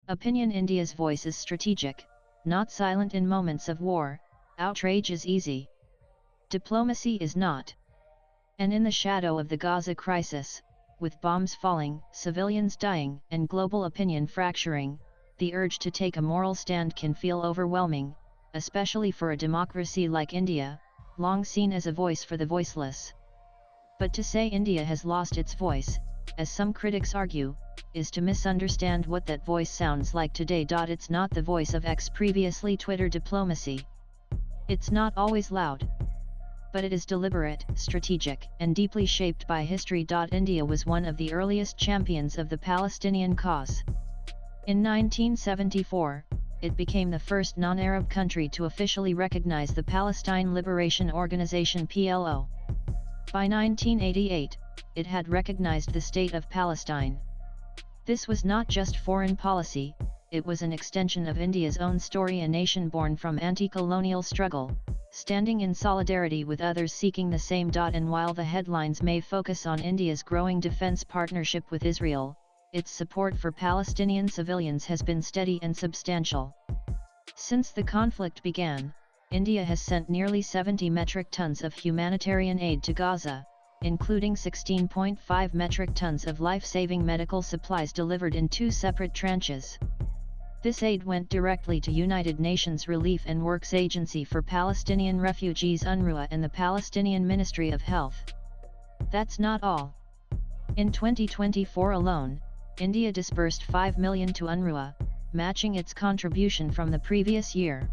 Opinion. India's voice is strategic, not silent in moments of war. Outrage is easy. Diplomacy is not. And in the shadow of the Gaza crisis, with bombs falling, civilians dying, and global opinion fracturing, the urge to take a moral stand can feel overwhelming, especially for a democracy like India, long seen as a voice for the voiceless. But to say India has lost its voice, as some critics argue, is to misunderstand what that voice sounds like today. It's not the voice of previously Twitter diplomacy. It's not always loud. But it is deliberate, strategic, and deeply shaped by history. India was one of the earliest champions of the Palestinian cause. In 1974, it became the first non-Arab country to officially recognize the Palestine Liberation Organization (PLO). By 1988, it had recognized the State of Palestine. This was not just foreign policy, it was an extension of India's own story, a nation born from anti-colonial struggle, standing in solidarity with others seeking the same. And while the headlines may focus on India's growing defense partnership with Israel, its support for Palestinian civilians has been steady and substantial. Since the conflict began, India has sent nearly 70 metric tons of humanitarian aid to Gaza, including 16.5 metric tons of life-saving medical supplies delivered in 2 separate tranches. This aid went directly to United Nations Relief and Works Agency for Palestinian Refugees (UNRWA) and the Palestinian Ministry of Health. That's not all. In 2024 alone, India disbursed $5 million to UNRWA, matching its contribution from the previous year.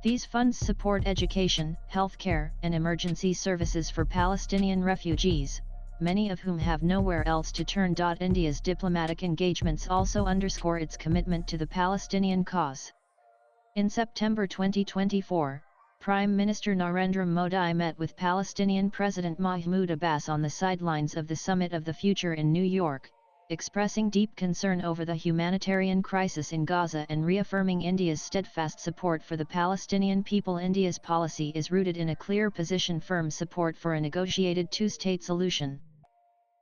These funds support education, healthcare, and emergency services for Palestinian refugees, many of whom have nowhere else to turn. India's diplomatic engagements also underscore its commitment to the Palestinian cause. In September 2024, Prime Minister Narendra Modi met with Palestinian President Mahmoud Abbas on the sidelines of the Summit of the Future in New York, expressing deep concern over the humanitarian crisis in Gaza and reaffirming India's steadfast support for the Palestinian people. India's policy is rooted in a clear position, firm support for a negotiated two-state solution.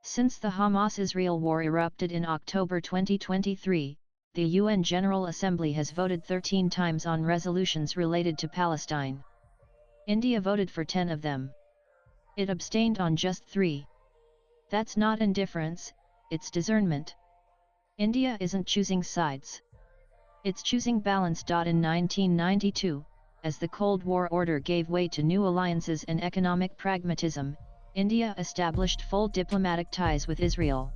Since the Hamas-Israel war erupted in October 2023, the UN General Assembly has voted 13 times on resolutions related to Palestine. India voted for 10 of them. It abstained on just 3. That's not indifference, it's discernment. India isn't choosing sides. It's choosing balance. In 1992, as the Cold War order gave way to new alliances and economic pragmatism, India established full diplomatic ties with Israel.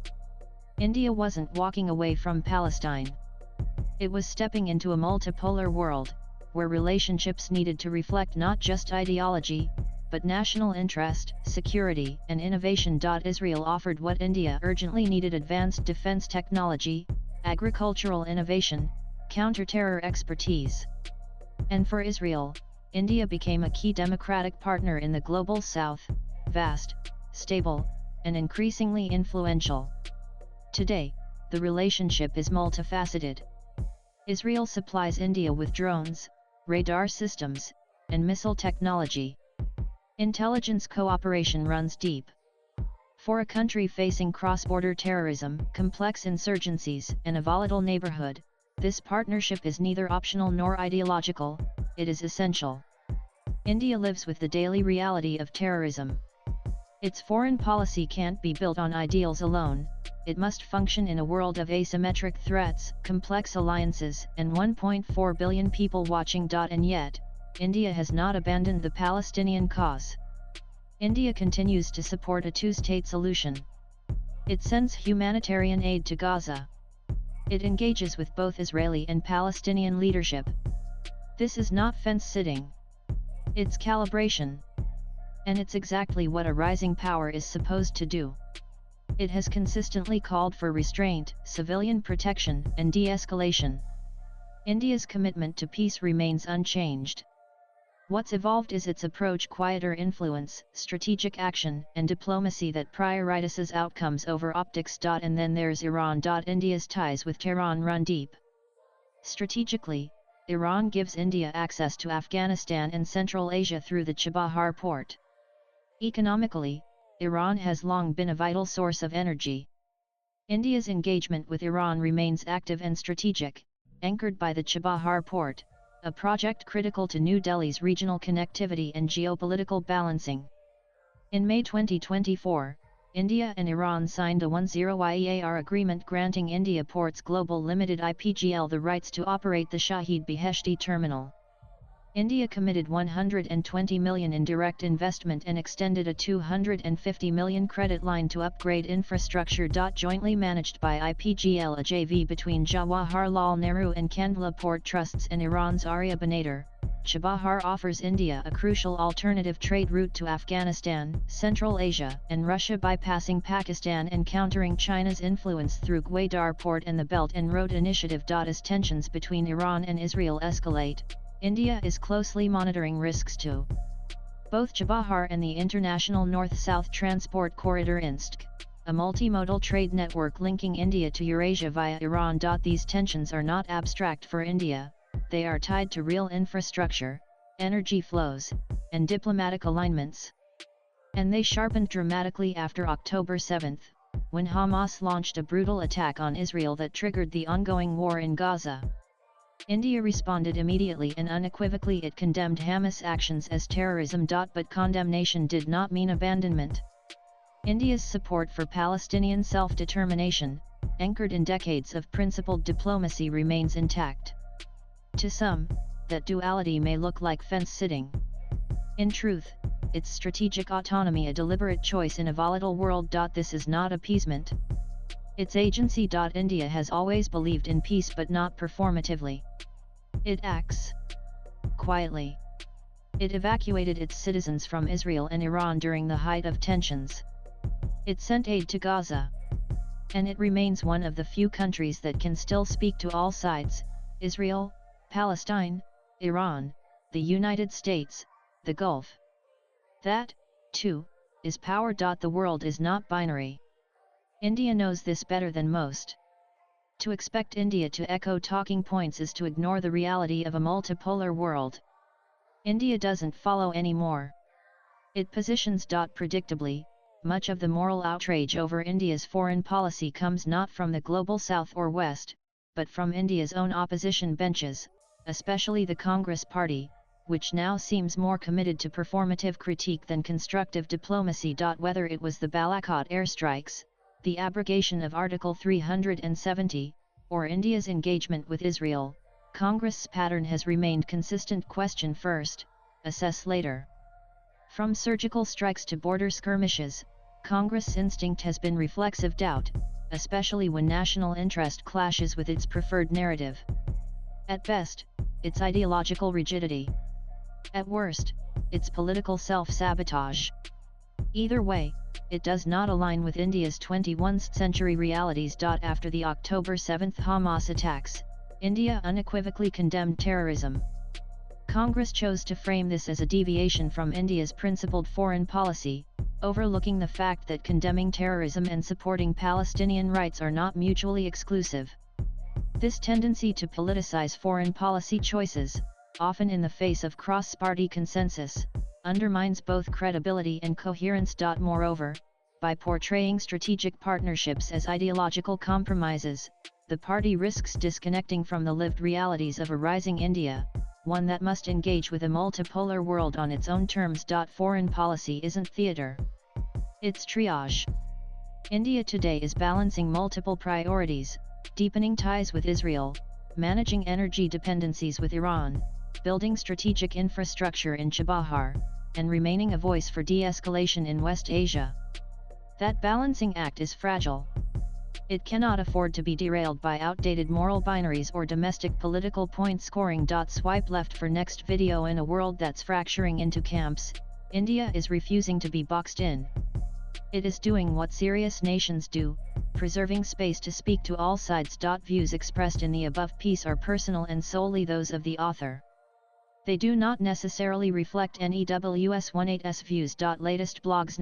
India wasn't walking away from Palestine. It was stepping into a multipolar world, where relationships needed to reflect not just ideology, but national interest, security, and innovation. Israel offered what India urgently needed: advanced defense technology, agricultural innovation, counter-terror expertise. And for Israel, India became a key democratic partner in the global south, vast, stable, and increasingly influential. Today, the relationship is multifaceted. Israel supplies India with drones, radar systems, and missile technology. Intelligence cooperation runs deep. For a country facing cross-border terrorism, complex insurgencies, and a volatile neighborhood, this partnership is neither optional nor ideological, it is essential. India lives with the daily reality of terrorism. Its foreign policy can't be built on ideals alone, it must function in a world of asymmetric threats, complex alliances, and 1.4 billion people watching. And yet, India has not abandoned the Palestinian cause. India continues to support a two-state solution. It sends humanitarian aid to Gaza. It engages with both Israeli and Palestinian leadership. This is not fence-sitting. It's calibration. And it's exactly what a rising power is supposed to do. It has consistently called for restraint, civilian protection, and de-escalation. India's commitment to peace remains unchanged. What's evolved is its approach: quieter influence, strategic action, and diplomacy that prioritizes outcomes over optics. And then there's Iran. India's ties with Tehran run deep. Strategically, Iran gives India access to Afghanistan and Central Asia through the Chabahar port. Economically, Iran has long been a vital source of energy. India's engagement with Iran remains active and strategic, anchored by the Chabahar port, a project critical to New Delhi's regional connectivity and geopolitical balancing. In May 2024, India and Iran signed a 10-year agreement granting India Ports Global Limited (IPGL) the rights to operate the Shahid Beheshti terminal. India committed $120 million in direct investment and extended a $250 million credit line to upgrade infrastructure. Jointly managed by IPGL, a JV between Jawaharlal Nehru and Kandla Port Trusts and Iran's Arya Banader, Chabahar offers India a crucial alternative trade route to Afghanistan, Central Asia and Russia, bypassing Pakistan and countering China's influence through Gwadar Port and the Belt and Road Initiative. As tensions between Iran and Israel escalate, India is closely monitoring risks to both Chabahar and the International North-South Transport Corridor (INSTC), a multimodal trade network linking India to Eurasia via Iran. These tensions are not abstract for India, they are tied to real infrastructure, energy flows, and diplomatic alignments. And they sharpened dramatically after October 7, when Hamas launched a brutal attack on Israel that triggered the ongoing war in Gaza. India responded immediately and unequivocally. It condemned Hamas actions as terrorism. But condemnation did not mean abandonment. India's support for Palestinian self-determination, anchored in decades of principled diplomacy, remains intact. To some, that duality may look like fence-sitting. In truth, it's strategic autonomy, a deliberate choice in a volatile world. This is not appeasement. It's agency. India has always believed in peace but not performatively. It acts quietly. It evacuated its citizens from Israel and Iran during the height of tensions. It sent aid to Gaza. And it remains one of the few countries that can still speak to all sides: Israel, Palestine, Iran, the United States, the Gulf. That, too, is power. The world is not binary. India knows this better than most. To expect India to echo talking points is to ignore the reality of a multipolar world. India doesn't follow anymore. It positions. Predictably, much of the moral outrage over India's foreign policy comes not from the global south or west, but from India's own opposition benches, especially the Congress Party, which now seems more committed to performative critique than constructive diplomacy. Whether it was the Balakot airstrikes, the abrogation of Article 370, or India's engagement with Israel, Congress's pattern has remained consistent: question first, assess later. From surgical strikes to border skirmishes, Congress' instinct has been reflexive doubt, especially when national interest clashes with its preferred narrative. At best, it's ideological rigidity. At worst, it's political self-sabotage. Either way, it does not align with India's 21st century realities. After the October 7 Hamas attacks, India unequivocally condemned terrorism. Congress chose to frame this as a deviation from India's principled foreign policy, overlooking the fact that condemning terrorism and supporting Palestinian rights are not mutually exclusive. This tendency to politicize foreign policy choices, often in the face of cross-party consensus, undermines both credibility and coherence. Moreover, by portraying strategic partnerships as ideological compromises, the party risks disconnecting from the lived realities of a rising India, one that must engage with a multipolar world on its own terms. Foreign policy isn't theater. It's triage. India today is balancing multiple priorities: deepening ties with Israel, managing energy dependencies with Iran, building strategic infrastructure in Chabahar, and remaining a voice for de-escalation in West Asia. That balancing act is fragile. It cannot afford to be derailed by outdated moral binaries or domestic political point scoring. Swipe left for next video. In a world that's fracturing into camps, India is refusing to be boxed in. It is doing what serious nations do, preserving space to speak to all sides. Views expressed in the above piece are personal and solely those of the author. They do not necessarily reflect NEWS18's views. Latest blogs.